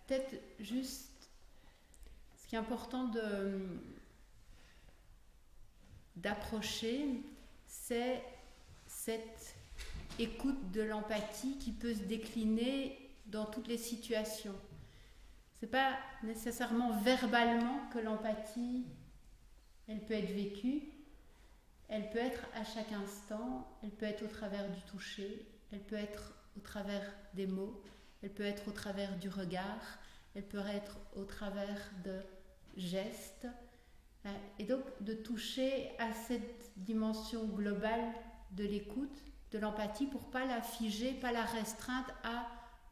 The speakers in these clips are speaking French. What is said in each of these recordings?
peut-être juste, ce qui est important d'approcher, c'est cette écoute de l'empathie qui peut se décliner dans toutes les situations. C'est pas nécessairement verbalement que l'empathie, elle peut être vécue. Elle peut être à chaque instant, elle peut être au travers du toucher, elle peut être au travers des mots, elle peut être au travers du regard, elle peut être au travers de gestes. Et donc de toucher à cette dimension globale de l'écoute, de l'empathie, pour pas la figer, pas la restreindre à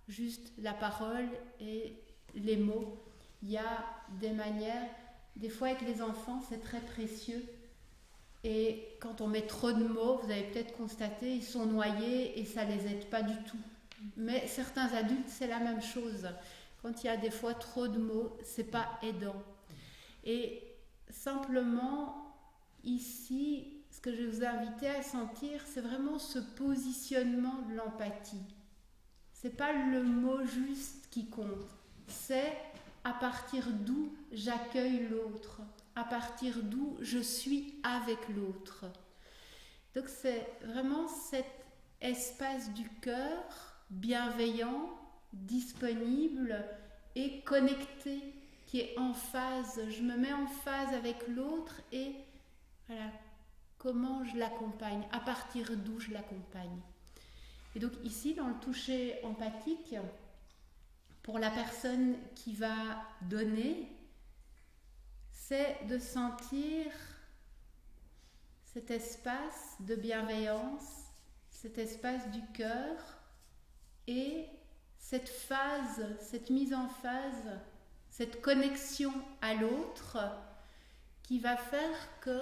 juste la parole et les mots. Il y a des manières, des fois avec les enfants c'est très précieux, et quand on met trop de mots, vous avez peut-être constaté, ils sont noyés et ça les aide pas du tout. Mais certains adultes, c'est la même chose. Quand il y a des fois trop de mots, c'est pas aidant. Et simplement, ici, ce que je vous invite à sentir, c'est vraiment ce positionnement de l'empathie. C'est pas le mot juste qui compte, c'est à partir d'où j'accueille l'autre, à partir d'où je suis avec l'autre. Donc c'est vraiment cet espace du cœur bienveillant, disponible et connecté, qui est en phase. Je me mets en phase avec l'autre et voilà, comment je l'accompagne, à partir d'où je l'accompagne. Et donc ici, dans le toucher empathique, pour la personne qui va donner, c'est de sentir cet espace de bienveillance, cet espace du cœur et cette phase, cette mise en phase, cette connexion à l'autre qui va faire que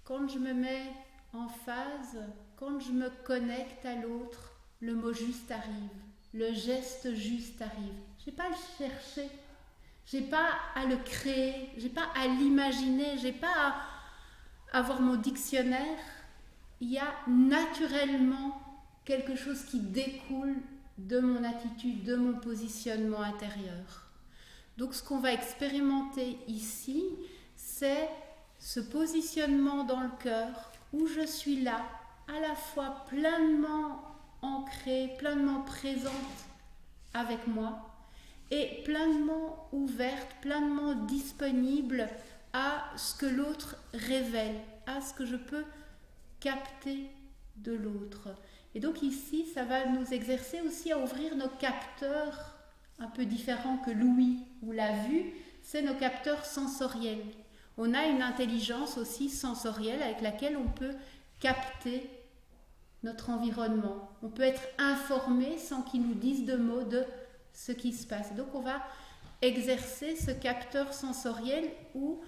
quand je me mets en phase, quand je me connecte à l'autre, le mot juste arrive, le geste juste arrive. Je n'ai pas à le chercher, je n'ai pas à le créer, je n'ai pas à l'imaginer, je n'ai pas à avoir mon dictionnaire. Il y a naturellement quelque chose qui découle de mon attitude, de mon positionnement intérieur. Donc ce qu'on va expérimenter ici, c'est ce positionnement dans le cœur où je suis là, à la fois pleinement ancrée, pleinement présente avec moi et pleinement ouverte, pleinement disponible à ce que l'autre révèle, à ce que je peux capter de l'autre. Et donc ici, ça va nous exercer aussi à ouvrir nos capteurs un peu différents que l'ouïe ou la vue, c'est nos capteurs sensoriels. On a une intelligence aussi sensorielle avec laquelle on peut capter notre environnement. On peut être informé sans qu'ils nous disent de mots de ce qui se passe. Donc on va exercer ce capteur sensoriel où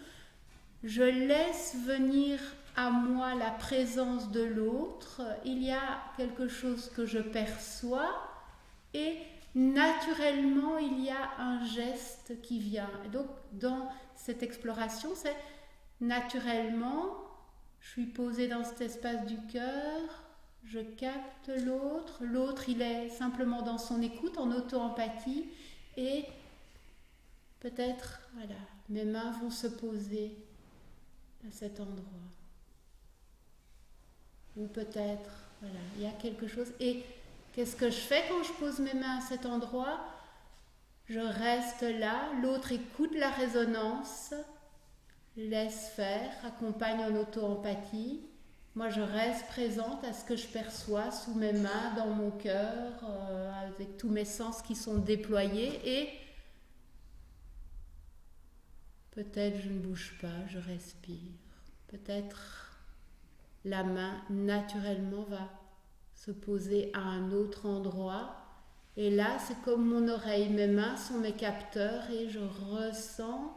je laisse venir à moi la présence de l'autre, il y a quelque chose que je perçois et naturellement il y a un geste qui vient. Et donc dans cette exploration, c'est naturellement, je suis posée dans cet espace du cœur, je capte l'autre, l'autre il est simplement dans son écoute, en auto-empathie, et peut-être, voilà, mes mains vont se poser à cet endroit. Ou peut-être, voilà, il y a quelque chose. Et qu'est-ce que je fais quand je pose mes mains à cet endroit? Je reste là, l'autre écoute la résonance, laisse faire, accompagne en auto-empathie. Moi, je reste présente à ce que je perçois sous mes mains, dans mon cœur, avec tous mes sens qui sont déployés. Et peut-être je ne bouge pas, je respire. Peut-être la main naturellement va se poser à un autre endroit. Et là, c'est comme mon oreille. Mes mains sont mes capteurs et je ressens.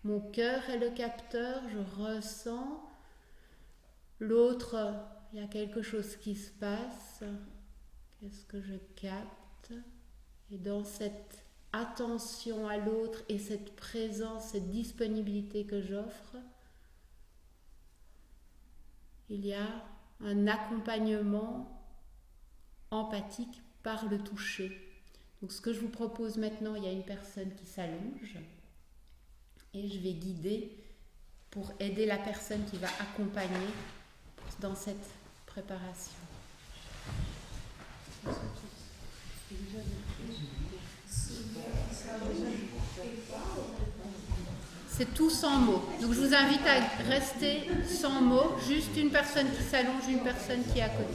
Mon cœur est le capteur, je ressens. L'autre, il y a quelque chose qui se passe. Qu'est-ce que je capte? Et dans cette attention à l'autre et cette présence, cette disponibilité que j'offre, il y a un accompagnement empathique par le toucher. Donc ce que je vous propose maintenant, il y a une personne qui s'allonge et je vais guider pour aider la personne qui va accompagner dans cette préparation. C'est tout sans mots. Donc je vous invite à rester sans mots, juste une personne qui s'allonge, une personne qui est à côté.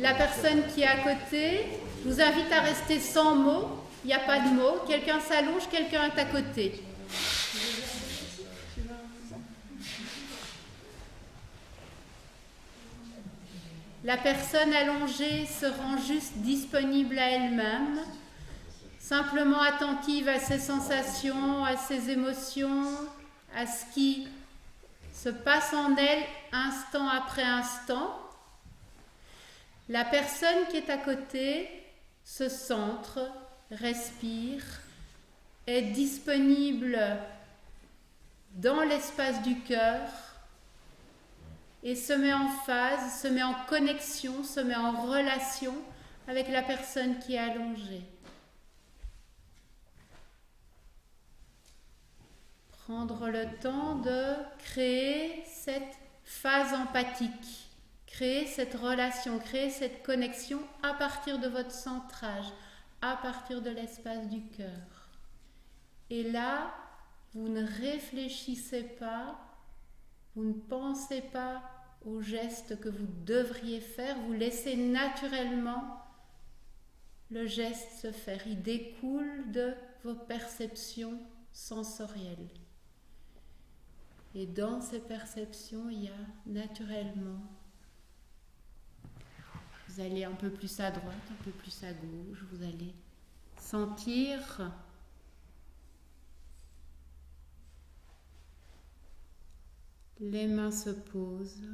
La personne qui est à côté, je vous invite à rester sans mots, il n'y a pas de mots. Quelqu'un s'allonge, quelqu'un est à côté. La personne allongée se rend juste disponible à elle-même, simplement attentive à ses sensations, à ses émotions, à ce qui se passe en elle instant après instant. La personne qui est à côté se centre, respire, est disponible dans l'espace du cœur et se met en phase, se met en connexion, se met en relation avec la personne qui est allongée. Prendre le temps de créer cette phase empathique, créer cette relation, créer cette connexion à partir de votre centrage, à partir de l'espace du cœur. Et là, vous ne réfléchissez pas, vous ne pensez pas aux gestes que vous devriez faire, vous laissez naturellement le geste se faire. Il découle de vos perceptions sensorielles. Et dans ces perceptions, il y a naturellement, vous allez un peu plus à droite, un peu plus à gauche, vous allez sentir les mains se posent,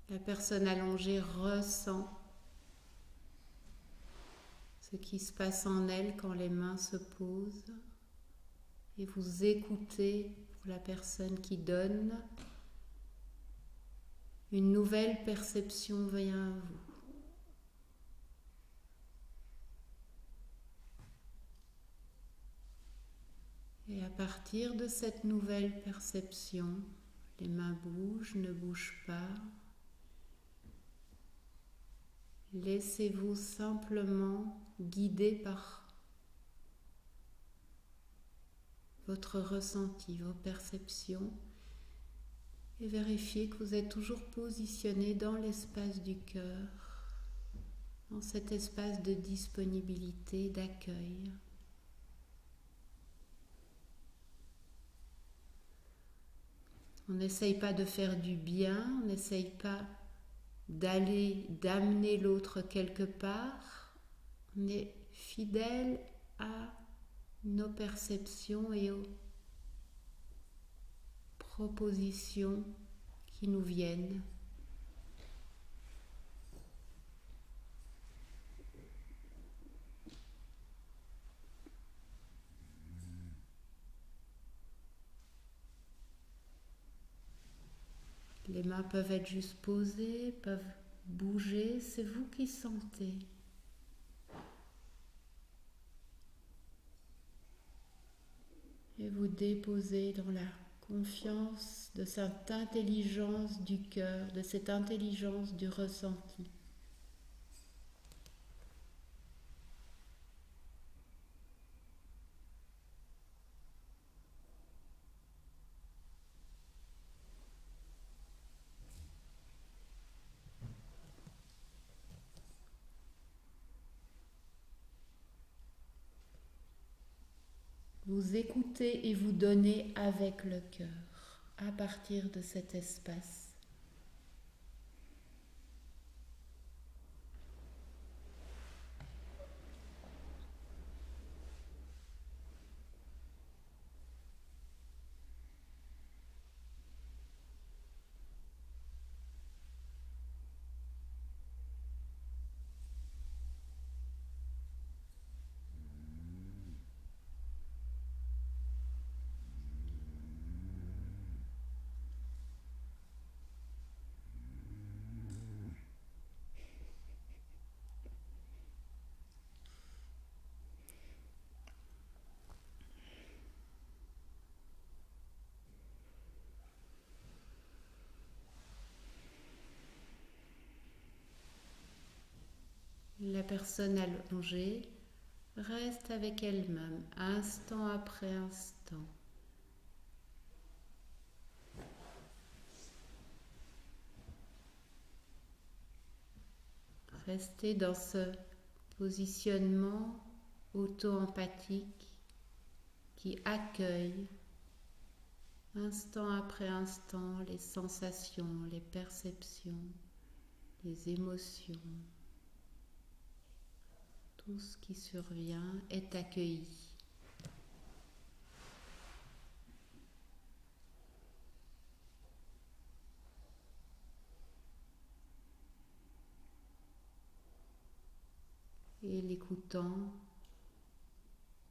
la personne allongée ressent ce qui se passe en elle quand les mains se posent et vous écoutez pour la personne qui donne. Une nouvelle perception vient à vous. Et à partir de cette nouvelle perception, les mains bougent, ne bougent pas. Laissez-vous simplement guider par votre ressenti, vos perceptions, et vérifiez que vous êtes toujours positionné dans l'espace du cœur, dans cet espace de disponibilité, d'accueil. On n'essaye pas de faire du bien, on n'essaye pas d'amener l'autre quelque part. On est fidèle à nos perceptions et aux propositions qui nous viennent. Les mains peuvent être juste posées, peuvent bouger, c'est vous qui sentez. Et vous déposez dans la confiance de cette intelligence du cœur, de cette intelligence du ressenti. Vous écoutez et vous donnez avec le cœur, à partir de cet espace. la personne allongée reste avec elle-même, instant après instant. Restez dans ce positionnement auto-empathique qui accueille instant après instant les sensations, les perceptions, les émotions. Tout ce qui survient est accueilli. Et l'écoutant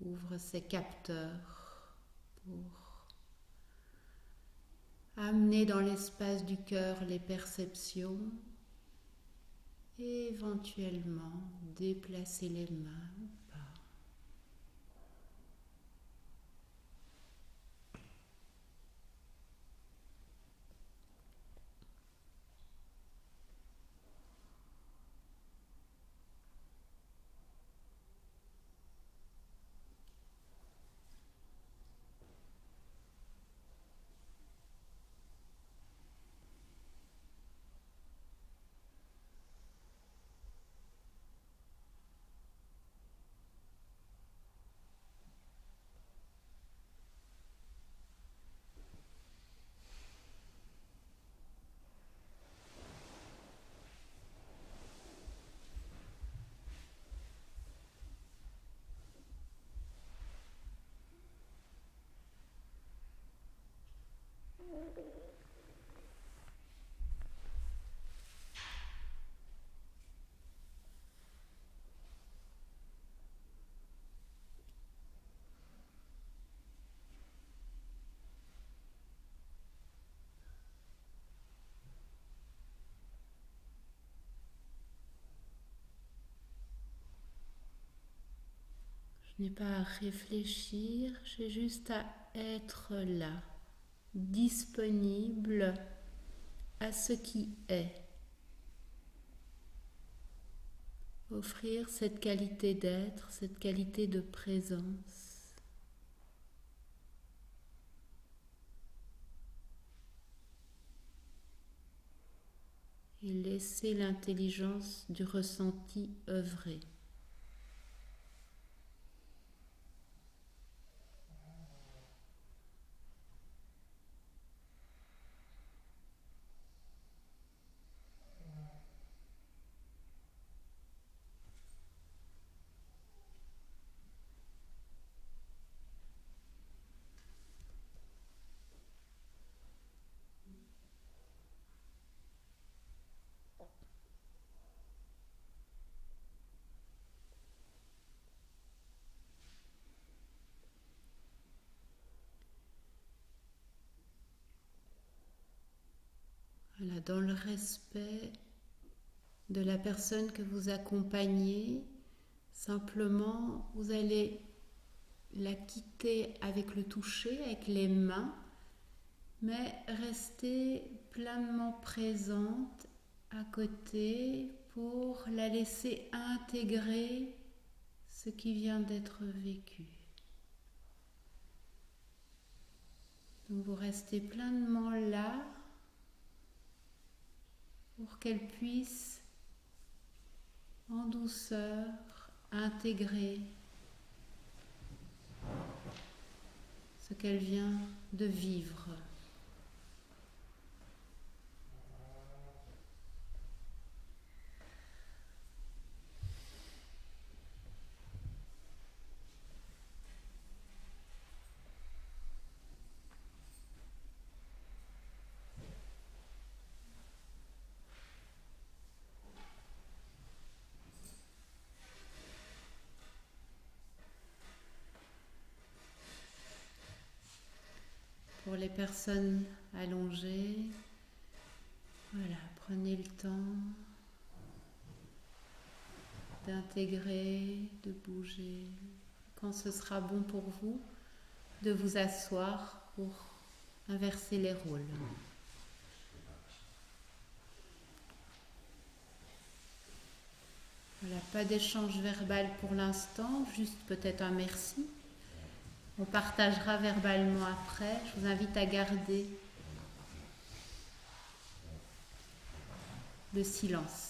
ouvre ses capteurs pour amener dans l'espace du cœur les perceptions et éventuellement déplacer les mains ou pas. Je n'ai pas à réfléchir, j'ai juste à être là, disponible à ce qui est. Offrir cette qualité d'être, cette qualité de présence. Et laisser l'intelligence du ressenti œuvrer. Voilà, dans le respect de la personne que vous accompagnez, simplement vous allez la quitter avec le toucher, avec les mains, mais rester pleinement présente à côté pour la laisser intégrer ce qui vient d'être vécu. Donc vous restez pleinement là pour qu'elle puisse en douceur intégrer ce qu'elle vient de vivre. Pour les personnes allongées, voilà, prenez le temps d'intégrer, de bouger. Quand ce sera bon pour vous, de vous asseoir pour inverser les rôles. Voilà, Pas d'échange verbal pour l'instant, juste peut-être un merci. On partagera verbalement après. Je vous invite à garder le silence.